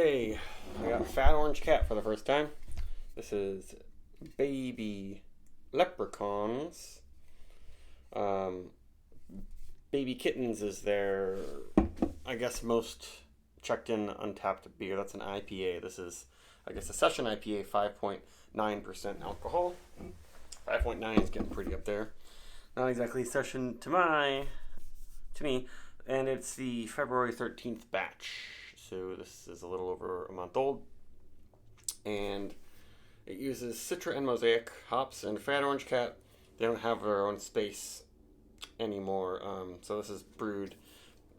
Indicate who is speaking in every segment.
Speaker 1: Okay, I got Fat Orange Cat for the first time. This is Baby Leprechauns. Um, Baby Kittens is their, I guess, most checked in untapped beer. That's an IPA. This is, I guess, a session IPA, 5.9% alcohol. 5.9 is getting pretty up there. Not exactly session to me, and it's the February 13th batch. So this is a little over a month old, and it uses Citra and Mosaic hops. And Fat Orange Cat, they don't have their own space anymore. So this is brewed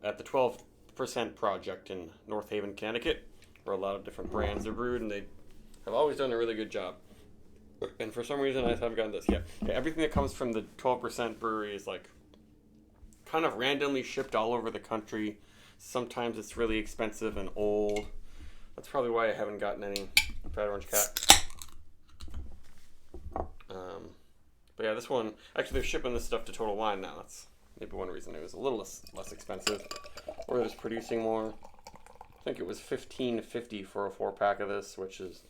Speaker 1: at the 12% Project in North Haven, Connecticut, where a lot of different brands are brewed, and they have always done a really good job. And for some reason, I haven't gotten this yet. Yeah, everything that comes from the 12% brewery is like kind of randomly shipped all over the country. Sometimes it's really expensive and old. That's probably why I haven't gotten any Fat Orange Cat. But yeah, this one, actually they're shipping this stuff to Total Wine now. That's maybe one reason it was a little less expensive. Or they're just producing more. I think it was $15.50 for a 4-pack of this, which is,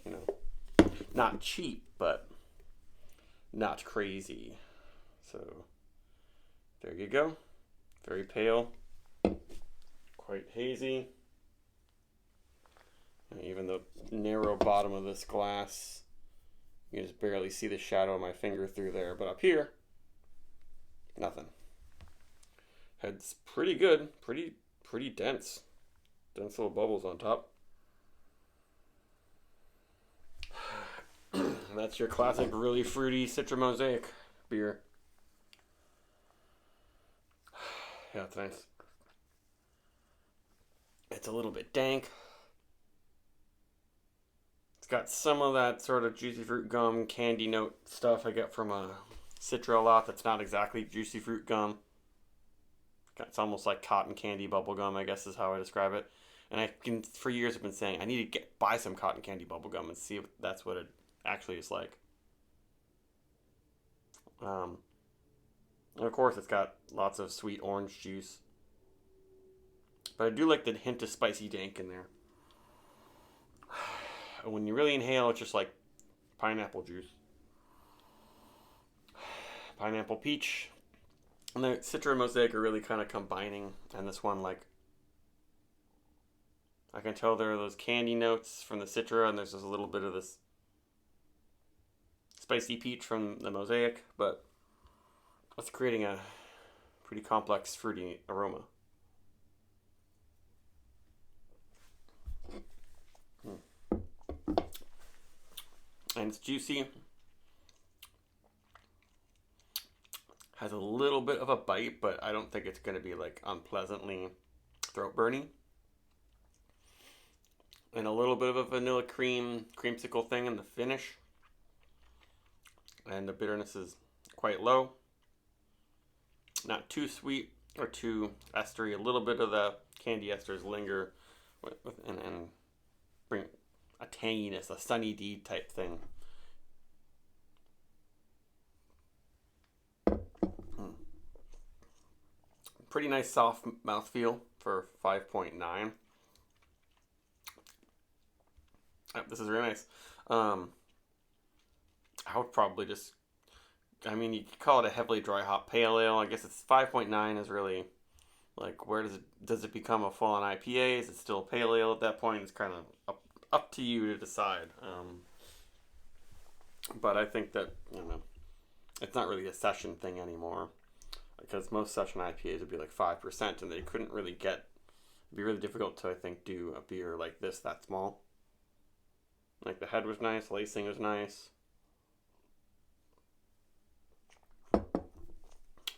Speaker 1: not cheap, but not crazy. So there you go. Very pale. Quite hazy. And even the narrow bottom of this glass, you can just barely see the shadow of my finger through there. But up here, nothing. Head's pretty good. Pretty dense. Dense little bubbles on top. And that's your classic really fruity Citra Mosaic beer. Yeah, it's nice. It's a little bit dank. It's got some of that sort of juicy fruit gum candy note stuff I get from a Citra a lot. That's not exactly juicy fruit gum. It's almost like cotton candy bubble gum, I guess is how I describe it. And for years I've been saying I need to buy some cotton candy bubble gum and see if that's what it actually is like. And of course it's got lots of sweet orange juice. But I do like the hint of spicy dank in there. When you really inhale, it's just like pineapple juice. Pineapple peach. And the Citra and Mosaic are really kind of combining. And this one, like, I can tell there are those candy notes from the Citra, and there's just a little bit of this spicy peach from the Mosaic, but it's creating a pretty complex fruity aroma. And it's juicy. Has a little bit of a bite, but I don't think it's going to be like unpleasantly throat burning. And a little bit of a vanilla creamsicle thing in the finish. And the bitterness is quite low. Not too sweet or too estery. A little bit of the candy esters linger and bring a tanginess, a Sunny D type thing. Pretty nice soft mouthfeel for 5.9. This is really nice. I would probably just, you could call it a heavily dry hop pale ale. I guess it's 5.9 is really, like, where does it become a full-on IPA? Is it still a pale ale at that point? It's kind of up to you to decide. But I think that, it's not really a session thing anymore. Because most session IPAs would be like 5%, and they couldn't really it'd be really difficult to, I think, do a beer like this that small. Like, the head was nice, lacing was nice.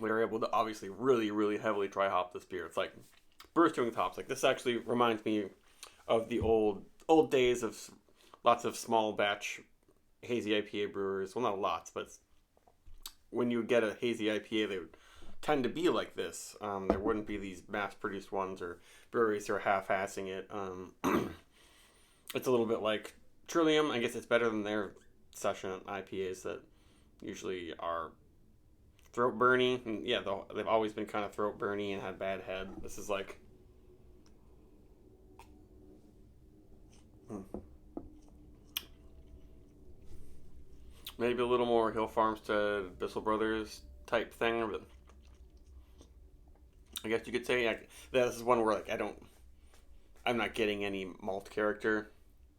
Speaker 1: We were able to obviously really, really heavily dry hop this beer. It's like bursting with hops. Like, this actually reminds me of the old days of lots of small batch hazy IPA brewers. Well, not lots, but when you would get a hazy IPA, they would tend to be like this. There wouldn't be these mass-produced ones or breweries who are half-assing it. It's a little bit like Trillium. I guess it's better than their session IPAs that usually are throat burny. And yeah, they've always been kind of throat burny and had bad head. This is like Maybe a little more Hill Farmstead, Bissell Brothers type thing, but I guess you could say like, this is one where like I'm not getting any malt character.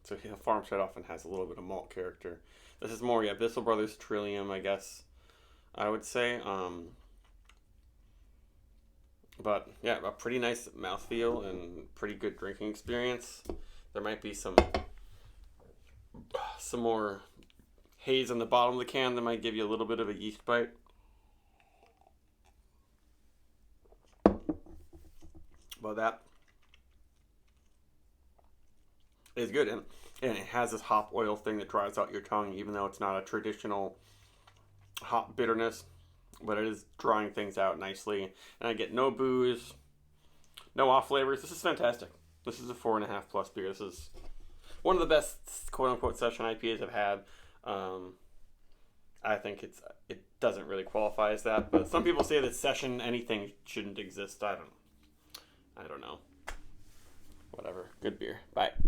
Speaker 1: So Hill Farmstead often has a little bit of malt character. This is more, Bissell Brothers Trillium, I guess I would say. But yeah, a pretty nice mouthfeel and pretty good drinking experience. There might be some more haze on the bottom of the can that might give you a little bit of a yeast bite. But that is good, and it has this hop oil thing that dries out your tongue, even though it's not a traditional hop bitterness, but it is drying things out nicely. And I get no booze, no off flavors. This is fantastic. This is a 4.5 plus beer. This is one of the best quote unquote session IPAs I've had. I think it doesn't really qualify as that, but some people say that session anything shouldn't exist. I don't know. Whatever. Good beer. Bye.